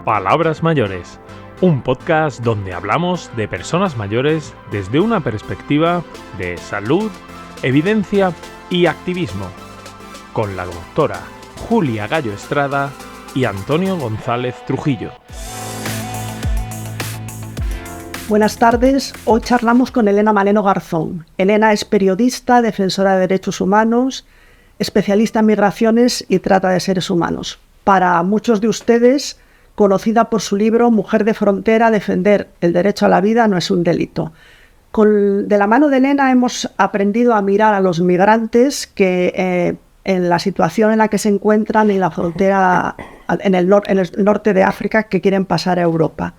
Palabras Mayores, un podcast donde hablamos de personas mayores desde una perspectiva de salud, evidencia y activismo, con la doctora Julia Gallo Estrada y Antonio González Trujillo. Buenas tardes, hoy charlamos con Elena Maleno Garzón. Elena es periodista, defensora de derechos humanos, especialista en migraciones y trata de seres humanos. Para muchos de ustedes, conocida por su libro Mujer de Frontera, defender el derecho a la vida no es un delito. De la mano de Elena hemos aprendido a mirar a los migrantes que en la situación en la que se encuentran en la frontera, en el norte de África, que quieren pasar a Europa.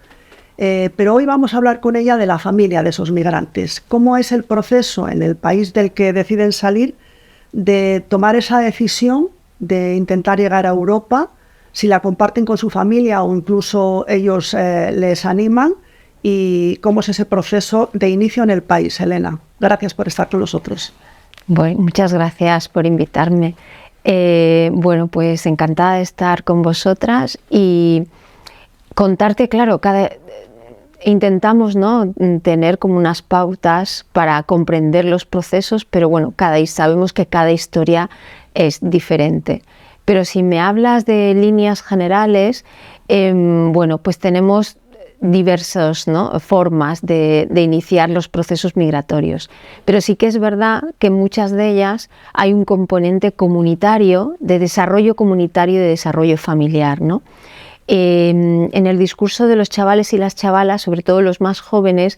Pero hoy vamos a hablar con ella de la familia de esos migrantes. ¿Cómo es el proceso en el país del que deciden salir de tomar esa decisión de intentar llegar a Europa? Si la comparten con su familia o incluso ellos les animan, y cómo es ese proceso de inicio en el país. Elena, gracias por estar con nosotros. Bueno, muchas gracias por invitarme. Bueno, pues encantada de estar con vosotras y contarte, claro, intentamos, ¿no?, tener como unas pautas para comprender los procesos, pero bueno, sabemos que cada historia es diferente. Pero si me hablas de líneas generales, bueno, pues tenemos diversas, ¿no?, formas de iniciar los procesos migratorios. Pero sí que es verdad que en muchas de ellas hay un componente comunitario, de desarrollo comunitario y de desarrollo familiar, ¿no? En el discurso de los chavales y las chavalas, sobre todo los más jóvenes,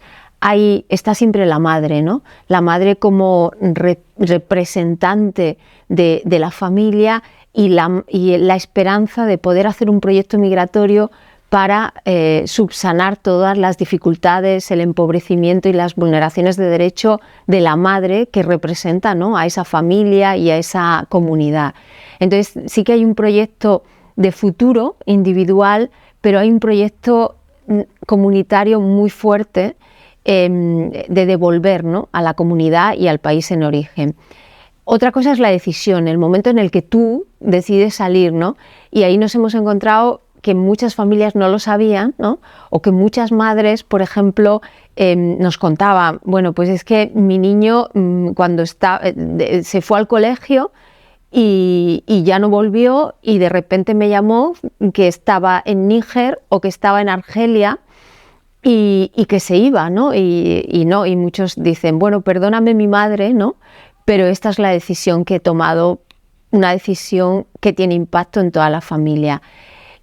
está siempre la madre, ¿no? La madre como representante de la familia y la esperanza de poder hacer un proyecto migratorio para subsanar todas las dificultades, el empobrecimiento y las vulneraciones de derecho de la madre que representa, ¿no?, a esa familia y a esa comunidad. Entonces sí que hay un proyecto de futuro individual, pero hay un proyecto comunitario muy fuerte de devolver, ¿no?, a la comunidad y al país en origen. Otra cosa es la decisión, el momento en el que tú decides salir, ¿no? Y ahí nos hemos encontrado que muchas familias no lo sabían, ¿no? O que muchas madres, por ejemplo, nos contaban, bueno, pues es que mi niño cuando se fue al colegio y ya no volvió, y de repente me llamó que estaba en Níger o que estaba en Argelia y que se iba, ¿no? Y muchos dicen, bueno, perdóname mi madre, ¿no?, pero esta es la decisión que he tomado, una decisión que tiene impacto en toda la familia.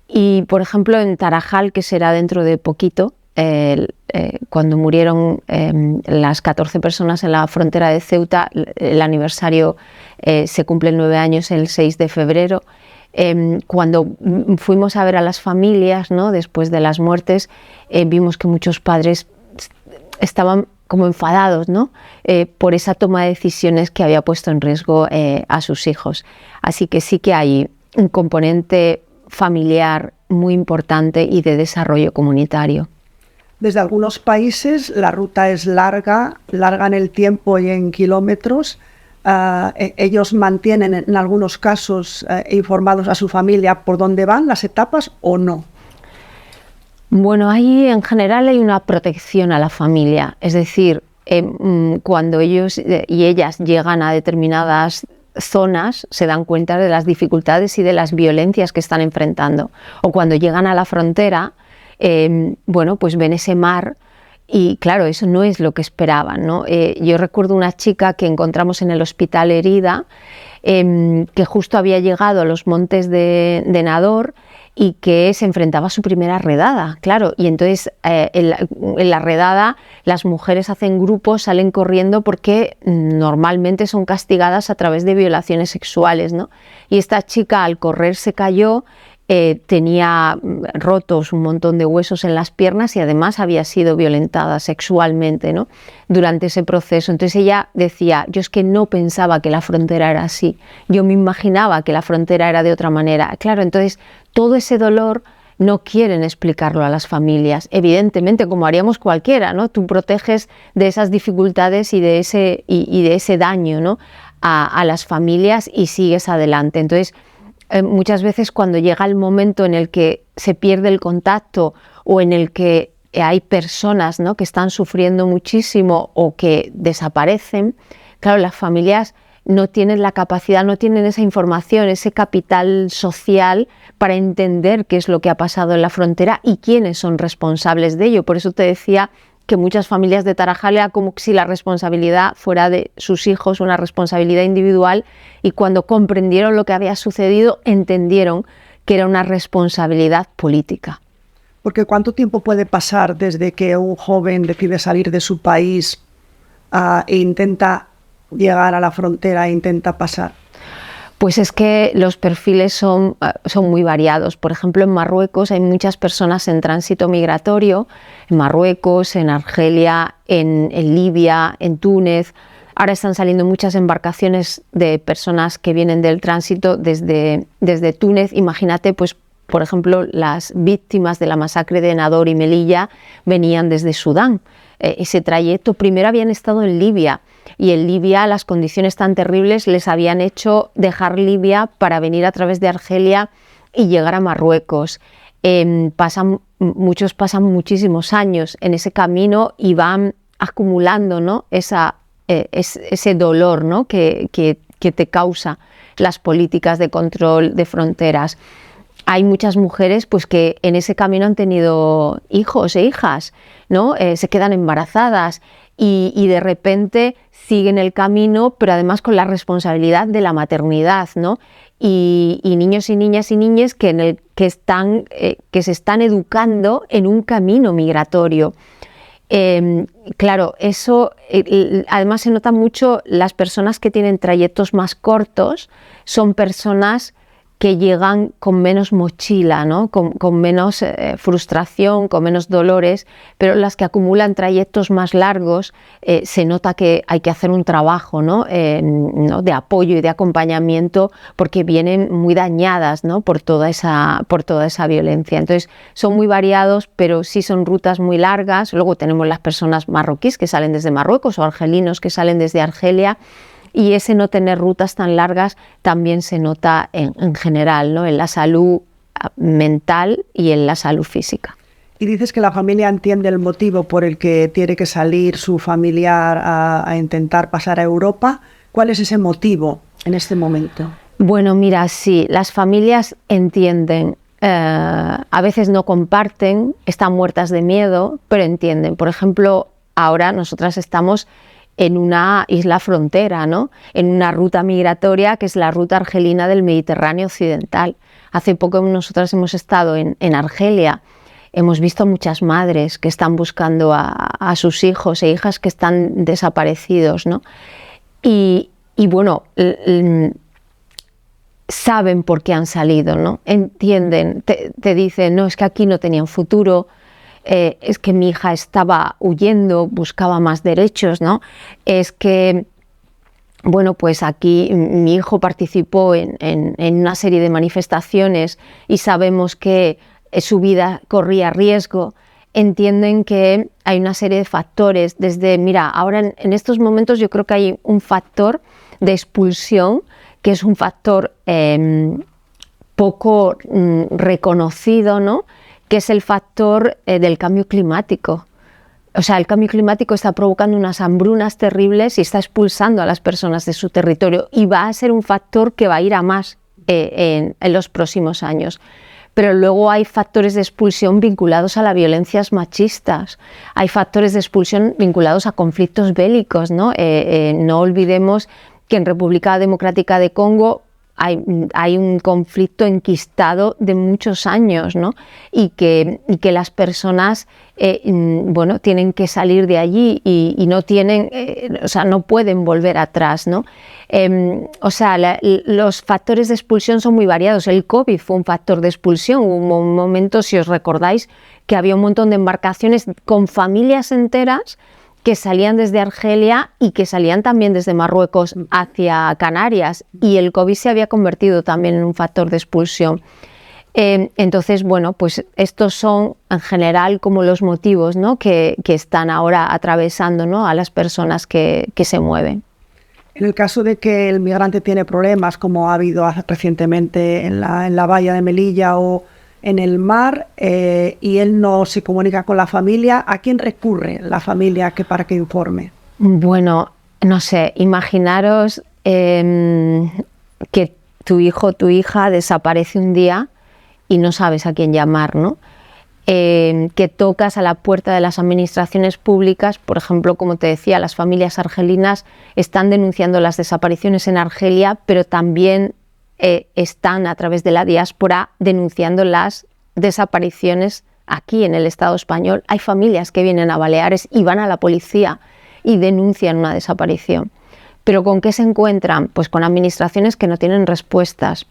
Y, por ejemplo, en Tarajal, que será dentro de poquito, cuando murieron las 14 personas en la frontera de Ceuta, el aniversario se cumple 9 años el 6 de febrero, cuando fuimos a ver a las familias, ¿no?, después de las muertes, vimos que muchos padres estaban como enfadados, ¿no?, por esa toma de decisiones que había puesto en riesgo a sus hijos. Así que sí que hay un componente familiar muy importante y de desarrollo comunitario. Desde algunos países la ruta es larga en el tiempo y en kilómetros. Ellos mantienen en algunos casos informados a su familia por dónde van las etapas, ¿o no? Bueno, ahí en general hay una protección a la familia, es decir, cuando ellos y ellas llegan a determinadas zonas se dan cuenta de las dificultades y de las violencias que están enfrentando, o cuando llegan a la frontera, bueno, pues ven ese mar y claro, eso no es lo que esperaban, ¿no? Yo recuerdo una chica que encontramos en el hospital herida, que justo había llegado a los montes de Nador y que se enfrentaba a su primera redada, claro, y entonces en la redada las mujeres hacen grupos, salen corriendo porque normalmente son castigadas a través de violaciones sexuales, ¿no? Y esta chica al correr se cayó, tenía rotos un montón de huesos en las piernas y además había sido violentada sexualmente, ¿no?, durante ese proceso. Entonces ella decía, yo es que no pensaba que la frontera era así, yo me imaginaba que la frontera era de otra manera. Claro, entonces todo ese dolor no quieren explicarlo a las familias, evidentemente, como haríamos cualquiera, ¿no? Tú proteges de esas dificultades y de ese daño, ¿no?, a las familias y sigues adelante. Entonces muchas veces cuando llega el momento en el que se pierde el contacto o en el que hay personas, ¿no?, que están sufriendo muchísimo o que desaparecen, claro, las familias no tienen la capacidad, no tienen esa información, ese capital social para entender qué es lo que ha pasado en la frontera y quiénes son responsables de ello. Por eso te decía que muchas familias de Tarajal como si la responsabilidad fuera de sus hijos, una responsabilidad individual, y cuando comprendieron lo que había sucedido, entendieron que era una responsabilidad política. Porque ¿cuánto tiempo puede pasar desde que un joven decide salir de su país e intenta llegar a la frontera e intenta pasar? Pues es que los perfiles son muy variados. Por ejemplo, en Marruecos hay muchas personas en tránsito migratorio, en Marruecos, en Argelia, en Libia, en Túnez. Ahora están saliendo muchas embarcaciones de personas que vienen del tránsito desde Túnez. Imagínate, pues, por ejemplo, las víctimas de la masacre de Nador y Melilla venían desde Sudán. Ese trayecto primero habían estado en Libia, y en Libia las condiciones tan terribles les habían hecho dejar Libia para venir a través de Argelia y llegar a Marruecos. Muchos pasan muchísimos años en ese camino y van acumulando, ¿no?, ese dolor, ¿no?, que te causa las políticas de control de fronteras. Hay muchas mujeres, pues, que en ese camino han tenido hijos e hijas, ¿no? Se quedan embarazadas y de repente siguen el camino, pero además con la responsabilidad de la maternidad, ¿no? Y niños y niñas y niñas que se están educando en un camino migratorio. Claro, eso además se nota mucho. Las personas que tienen trayectos más cortos son personas que llegan con menos mochila, ¿no?, con menos frustración, con menos dolores, pero las que acumulan trayectos más largos se nota que hay que hacer un trabajo, ¿no?, de apoyo y de acompañamiento, porque vienen muy dañadas, ¿no?, por toda esa violencia. Entonces son muy variados, pero sí son rutas muy largas. Luego tenemos las personas marroquíes que salen desde Marruecos o argelinos que salen desde Argelia. Y ese no tener rutas tan largas también se nota en general, ¿no?, en la salud mental y en la salud física. Y dices que la familia entiende el motivo por el que tiene que salir su familiar a intentar pasar a Europa. ¿Cuál es ese motivo en este momento? Bueno, mira, sí, las familias entienden. A veces no comparten, están muertas de miedo, pero entienden. Por ejemplo, ahora nosotras estamos en una isla frontera, ¿no?, en una ruta migratoria que es la ruta argelina del Mediterráneo occidental. Hace poco nosotras hemos estado en Argelia. Hemos visto muchas madres que están buscando a sus hijos e hijas que están desaparecidos, ¿no? Y bueno, saben por qué han salido, ¿no? Entienden, te dicen, no, es que aquí no tenían futuro, es que mi hija estaba huyendo, buscaba más derechos, ¿no? Es que, bueno, pues aquí mi hijo participó en una serie de manifestaciones y sabemos que su vida corría riesgo. Entienden que hay una serie de factores, mira, ahora en estos momentos yo creo que hay un factor de expulsión que es un factor poco reconocido, ¿no?, que es el factor del cambio climático. O sea, el cambio climático está provocando unas hambrunas terribles y está expulsando a las personas de su territorio, y va a ser un factor que va a ir a más en los próximos años. Pero luego hay factores de expulsión vinculados a las violencias machistas, hay factores de expulsión vinculados a conflictos bélicos, ¿no? No olvidemos que en República Democrática de Congo hay un conflicto enquistado de muchos años, ¿no? Y que las personas bueno, tienen que salir de allí y no tienen, o sea, no pueden volver atrás, ¿no? O sea, los factores de expulsión son muy variados. El COVID fue un factor de expulsión. Hubo un momento, si os recordáis, que había un montón de embarcaciones con familias enteras que salían desde Argelia y que salían también desde Marruecos hacia Canarias, y el COVID se había convertido también en un factor de expulsión. Entonces, bueno, pues estos son en general como los motivos, ¿no?, que están ahora atravesando, ¿no?, a las personas que se mueven. En el caso de que el migrante tiene problemas, como ha habido recientemente en la valla de Melilla o en el mar, y él no se comunica con la familia, ¿a quién recurre la familia para que informe? Bueno, no sé, imaginaros que tu hijo o tu hija desaparece un día y no sabes a quién llamar, ¿no? Que tocas a la puerta de las administraciones públicas, por ejemplo, como te decía, las familias argelinas están denunciando las desapariciones en Argelia, pero también están a través de la diáspora denunciando las desapariciones aquí en el Estado español. Hay familias que vienen a Baleares y van a la policía y denuncian una desaparición. ¿Pero con qué se encuentran? Pues con administraciones que no tienen respuestas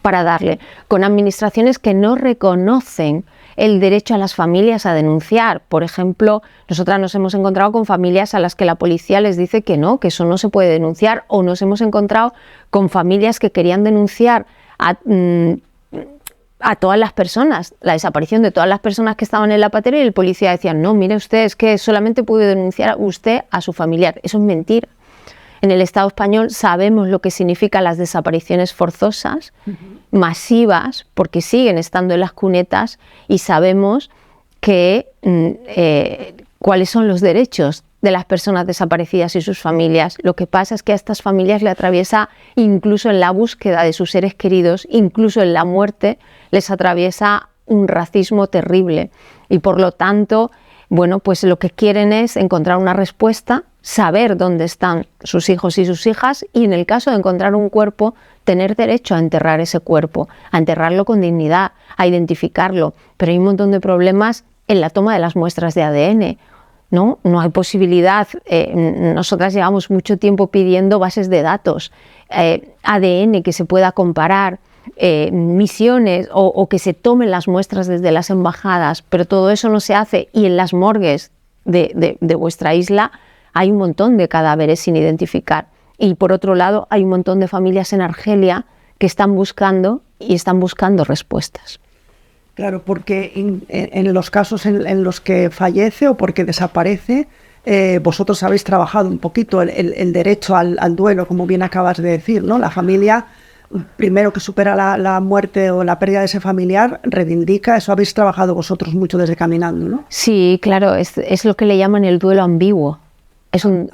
para darle, con administraciones que no reconocen el derecho a las familias a denunciar. Por ejemplo, nosotras nos hemos encontrado con familias a las que la policía les dice que no, que eso no se puede denunciar, o nos hemos encontrado con familias que querían denunciar a todas las personas, la desaparición de todas las personas que estaban en la patera, y el policía decía, no, mire usted, es que solamente puede denunciar usted a su familiar. Eso es mentira. En el Estado español sabemos lo que significan las desapariciones forzosas, masivas, porque siguen estando en las cunetas, y sabemos que, cuáles son los derechos de las personas desaparecidas y sus familias. Lo que pasa es que a estas familias le atraviesa, incluso en la búsqueda de sus seres queridos, incluso en la muerte, les atraviesa un racismo terrible. Y por lo tanto, bueno, pues lo que quieren es encontrar una respuesta, saber dónde están sus hijos y sus hijas, y en el caso de encontrar un cuerpo, tener derecho a enterrar ese cuerpo, a enterrarlo con dignidad, a identificarlo. Pero hay un montón de problemas en la toma de las muestras de ADN. No hay posibilidad. Nosotras llevamos mucho tiempo pidiendo bases de datos, ADN que se pueda comparar, misiones o que se tomen las muestras desde las embajadas, pero todo eso no se hace, y en las morgues de vuestra isla hay un montón de cadáveres sin identificar. Y por otro lado hay un montón de familias en Argelia que están buscando respuestas. Claro, porque en los casos en los que fallece o porque desaparece, vosotros habéis trabajado un poquito el derecho al duelo, como bien acabas de decir, ¿no? La familia, primero que supera la muerte o la pérdida de ese familiar, reivindica. Eso habéis trabajado vosotros mucho desde Caminando, ¿no? Sí, claro, es lo que le llaman el duelo ambiguo. Es un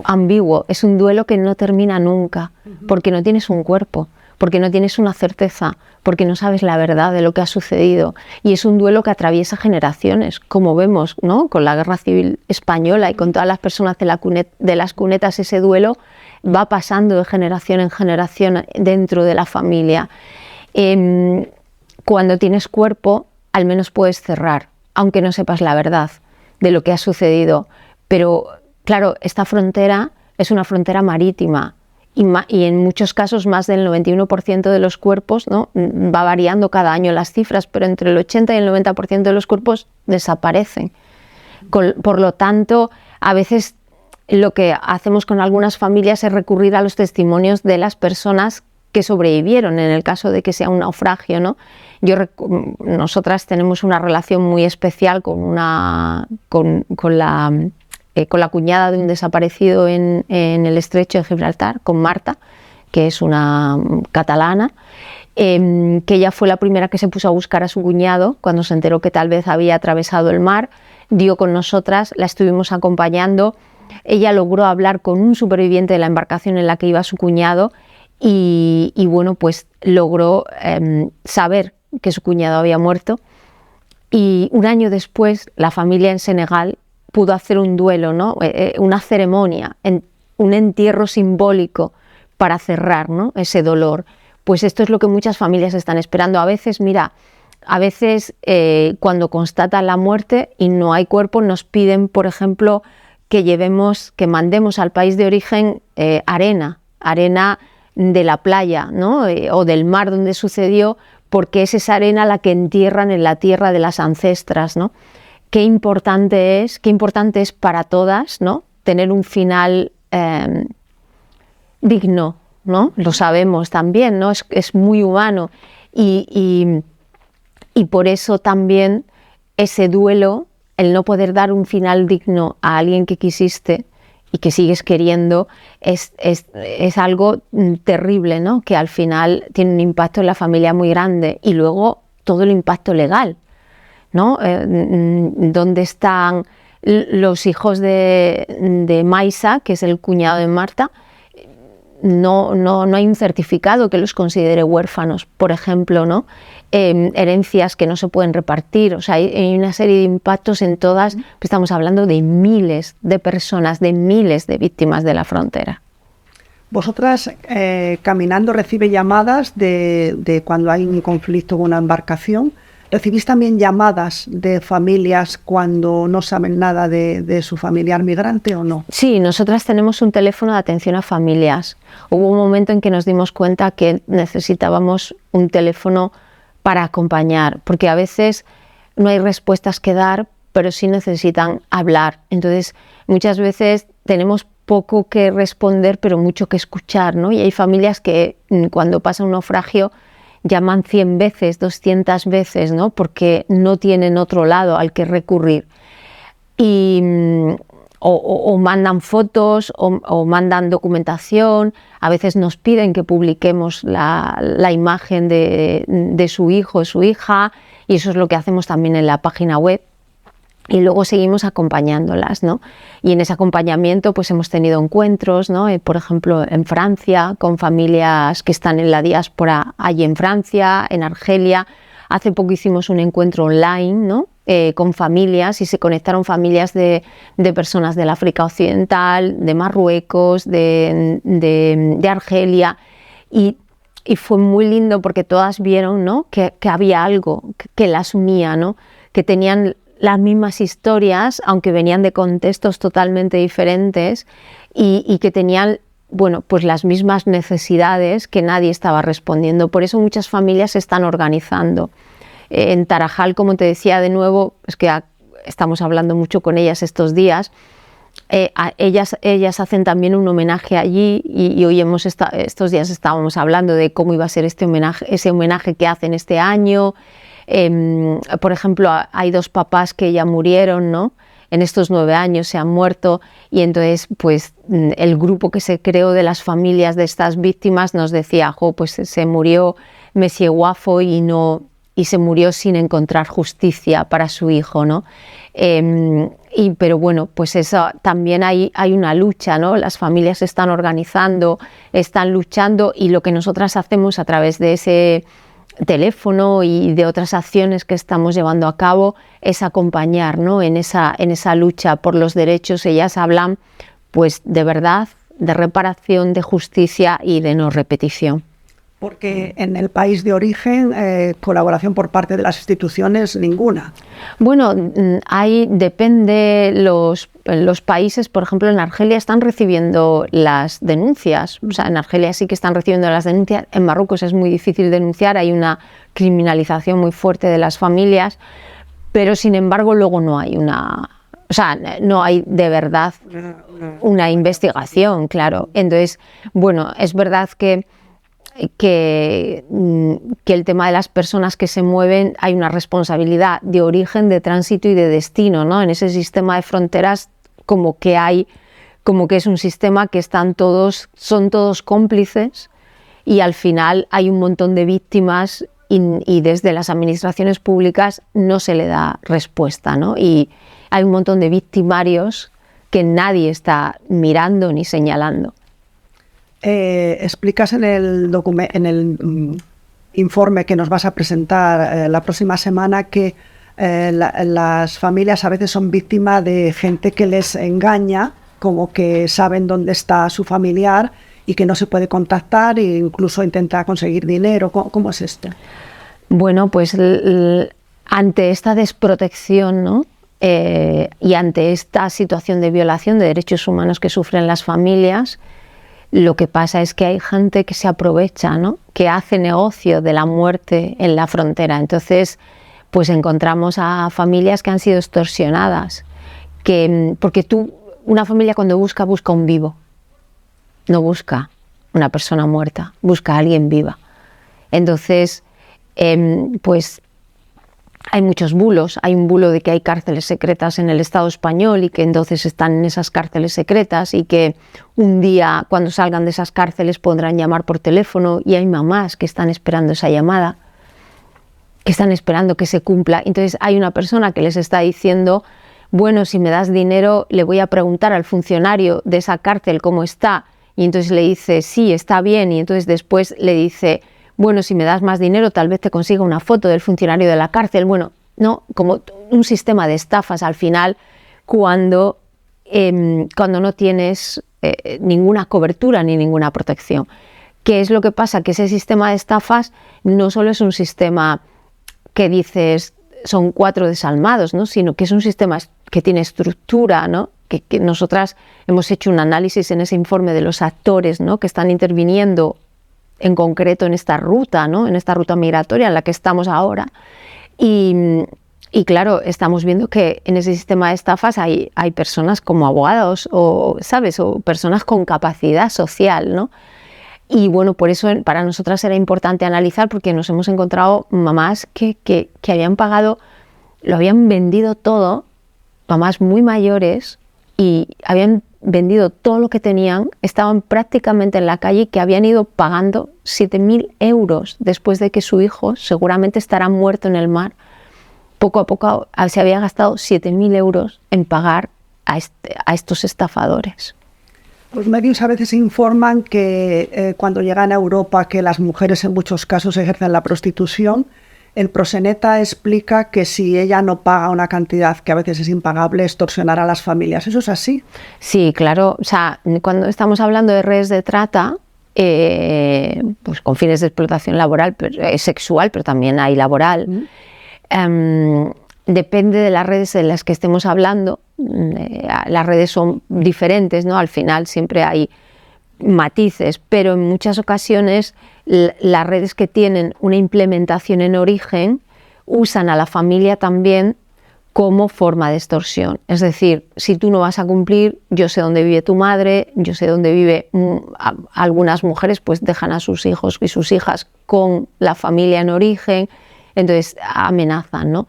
ambiguo, es un duelo que no termina nunca, porque no tienes un cuerpo, porque no tienes una certeza, porque no sabes la verdad de lo que ha sucedido, y es un duelo que atraviesa generaciones, como vemos, ¿no? Con la Guerra Civil Española y con todas las personas de las cunetas. Ese duelo va pasando de generación en generación dentro de la familia. Cuando tienes cuerpo, al menos puedes cerrar, aunque no sepas la verdad de lo que ha sucedido. Pero claro, esta frontera es una frontera marítima, y en muchos casos más del 91% de los cuerpos, ¿no? Va variando cada año las cifras, pero entre el 80 y el 90% de los cuerpos desaparecen. Por lo tanto, a veces lo que hacemos con algunas familias es recurrir a los testimonios de las personas que sobrevivieron en el caso de que sea un naufragio, ¿no? Nosotras tenemos una relación muy especial con la cuñada de un desaparecido en el estrecho de Gibraltar, con Marta, que es una catalana, que ella fue la primera que se puso a buscar a su cuñado cuando se enteró que tal vez había atravesado el mar. Dio con nosotras, la estuvimos acompañando. Ella logró hablar con un superviviente de la embarcación en la que iba su cuñado, y bueno, pues logró saber que su cuñado había muerto. Y un año después, la familia en Senegal pudo hacer un duelo, ¿no? Una ceremonia, un entierro simbólico para cerrar, ¿no? Ese dolor. Pues esto es lo que muchas familias están esperando. A veces, cuando constatan la muerte y no hay cuerpo, nos piden, por ejemplo, que mandemos al país de origen arena de la playa, ¿no? O del mar donde sucedió, porque es esa arena la que entierran en la tierra de las ancestras, ¿no? Qué importante es para todas, ¿no? Tener un final digno, ¿no? Lo sabemos también, ¿no? Es muy humano, y por eso también ese duelo, el no poder dar un final digno a alguien que quisiste y que sigues queriendo, es algo terrible, ¿no? Que al final tiene un impacto en la familia muy grande. Y luego todo el impacto legal, ¿no? ¿Dónde están los hijos de Maisa, que es el cuñado de Marta? No hay un certificado que los considere huérfanos, por ejemplo, ¿no? Herencias que no se pueden repartir, o sea, hay una serie de impactos en todas. Estamos hablando de miles de personas, de miles de víctimas de la frontera. Vosotras, caminando, recibe llamadas de cuando hay un conflicto con una embarcación. ¿Recibís también llamadas de familias cuando no saben nada de su familiar migrante o no? Sí, nosotras tenemos un teléfono de atención a familias. Hubo un momento en que nos dimos cuenta que necesitábamos un teléfono para acompañar, porque a veces no hay respuestas que dar, pero sí necesitan hablar. Entonces, muchas veces tenemos poco que responder, pero mucho que escuchar, ¿no? Y hay familias que cuando pasa un naufragio llaman 100 veces, 200 veces, ¿no? Porque no tienen otro lado al que recurrir. Y, o mandan fotos o mandan documentación, a veces nos piden que publiquemos la imagen de su hijo o su hija, y eso es lo que hacemos también en la página web. Y luego seguimos acompañándolas, ¿no? Y en ese acompañamiento pues hemos tenido encuentros, ¿no? Por ejemplo, en Francia, con familias que están en la diáspora allí en Francia, en Argelia. Hace poco hicimos un encuentro online, ¿no? Con familias, y se conectaron familias de personas del África Occidental, de Marruecos, de Argelia. Y fue muy lindo porque todas vieron, ¿no? que había algo que las unía, ¿no? Que tenían las mismas historias, aunque venían de contextos totalmente diferentes, y que tenían, bueno, pues las mismas necesidades que nadie estaba respondiendo. Por eso muchas familias se están organizando. En Tarajal, como te decía, de nuevo, es que estamos hablando mucho con ellas estos días. Ellas hacen también un homenaje allí, y hoy estos días estábamos hablando de cómo iba a ser ese homenaje que hacen este año. Por ejemplo, hay 2 papás que ya murieron, ¿no? En estos 9 años se han muerto, y entonces pues el grupo que se creó de las familias de estas víctimas nos decía, pues se murió Monsieur Wafo y se murió sin encontrar justicia para su hijo, ¿no? Pero bueno, pues eso también hay una lucha, ¿no? Las familias se están organizando, están luchando, y lo que nosotras hacemos a través de ese teléfono y de otras acciones que estamos llevando a cabo es acompañar, ¿no? en esa lucha por los derechos. Ellas hablan pues de verdad, de reparación, de justicia y de no repetición. Porque en el país de origen, colaboración por parte de las instituciones, ninguna. Bueno, depende los países. Por ejemplo, en Argelia están recibiendo las denuncias. O sea, en Argelia sí que están recibiendo las denuncias. En Marruecos es muy difícil denunciar, hay una criminalización muy fuerte de las familias, pero sin embargo luego no hay no hay de verdad una investigación, claro. Entonces, bueno, es verdad que el tema de las personas que se mueven, hay una responsabilidad de origen, de tránsito y de destino, ¿no? En ese sistema de fronteras como que es un sistema que son todos cómplices, y al final hay un montón de víctimas y desde las administraciones públicas no se le da respuesta, ¿no? Y hay un montón de victimarios que nadie está mirando ni señalando. Explicas en el informe que nos vas a presentar la próxima semana que las familias a veces son víctimas de gente que les engaña, como que saben dónde está su familiar y que no se puede contactar, e incluso intenta conseguir dinero. ¿Cómo es esto? Bueno, pues ante esta desprotección, ¿no? Y ante esta situación de violación de derechos humanos que sufren las familias, lo que pasa es que hay gente que se aprovecha, ¿no? Que hace negocio de la muerte en la frontera. Entonces, pues encontramos a familias que han sido extorsionadas. Porque una familia cuando busca un vivo, no busca una persona muerta, busca a alguien viva. Entonces, pues hay muchos bulos. Hay un bulo de que hay cárceles secretas en el Estado español y que entonces están en esas cárceles secretas y que un día cuando salgan de esas cárceles podrán llamar por teléfono, y hay mamás que están esperando esa llamada, que están esperando que se cumpla. Entonces hay una persona que les está diciendo, bueno, si me das dinero le voy a preguntar al funcionario de esa cárcel cómo está, y entonces le dice, sí, está bien, y entonces después le dice, bueno, si me das más dinero tal vez te consiga una foto del funcionario de la cárcel. Bueno, no, como un sistema de estafas al final, cuando no tienes ninguna cobertura ni ninguna protección. ¿Qué es lo que pasa? Que ese sistema de estafas no solo es un sistema que dices son 4 desalmados, ¿no? Sino que es un sistema que tiene estructura, ¿no? Que nosotras hemos hecho un análisis en ese informe de los actores, ¿no? Que están interviniendo en concreto en esta ruta, ¿no? En esta ruta migratoria en la que estamos ahora. Y claro, estamos viendo que en ese sistema de estafas hay personas como abogados o, ¿sabes? O personas con capacidad social, ¿no? Y bueno, por eso para nosotras era importante analizar, porque nos hemos encontrado mamás que habían pagado, lo habían vendido todo, mamás muy mayores, y habían vendido todo lo que tenían, estaban prácticamente en la calle, que habían ido pagando 7.000 euros después de que su hijo seguramente estará muerto en el mar. Poco a poco se había gastado 7.000 euros en pagar a estos estafadores. Los medios a veces informan que cuando llegan a Europa, que las mujeres en muchos casos ejercen la prostitución. El proxeneta explica que si ella no paga una cantidad que a veces es impagable, extorsionará a las familias. ¿Eso es así? Sí, claro. O sea, cuando estamos hablando de redes de trata, pues con fines de explotación laboral, sexual, pero también hay laboral, depende de las redes de las que estemos hablando. Las redes son diferentes, ¿no? Al final siempre hay matices, pero en muchas ocasiones las redes que tienen una implementación en origen usan a la familia también como forma de extorsión. Es decir, si tú no vas a cumplir, yo sé dónde vive tu madre, yo sé dónde vive. Algunas mujeres pues dejan a sus hijos y sus hijas con la familia en origen, entonces amenazan, ¿no?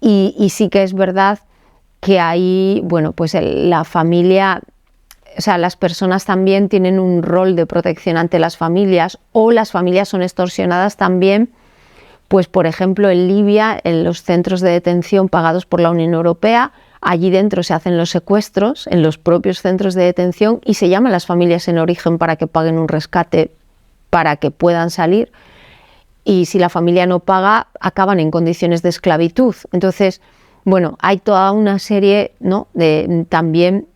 Y sí que es verdad que ahí, bueno, pues la familia, o sea, las personas también tienen un rol de protección ante las familias, o las familias son extorsionadas también, pues por ejemplo en Libia, en los centros de detención pagados por la Unión Europea, allí dentro se hacen los secuestros en los propios centros de detención y se llaman las familias en origen para que paguen un rescate para que puedan salir, y si la familia no paga acaban en condiciones de esclavitud. Entonces, bueno, hay toda una serie, ¿no?, de también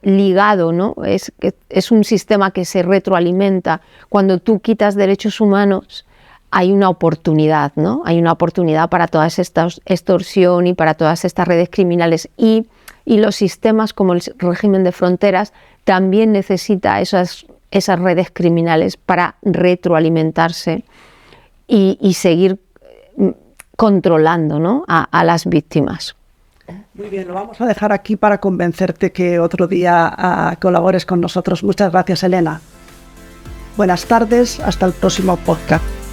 ligado, ¿no? Es un sistema que se retroalimenta. Cuando tú quitas derechos humanos hay una oportunidad, ¿no? Hay una oportunidad para toda esta extorsión y para todas estas redes criminales, y los sistemas como el régimen de fronteras también necesita esas redes criminales para retroalimentarse y seguir controlando, ¿no?, a las víctimas. Muy bien, lo vamos a dejar aquí para convencerte que otro día colabores con nosotros. Muchas gracias, Elena. Buenas tardes, hasta el próximo podcast.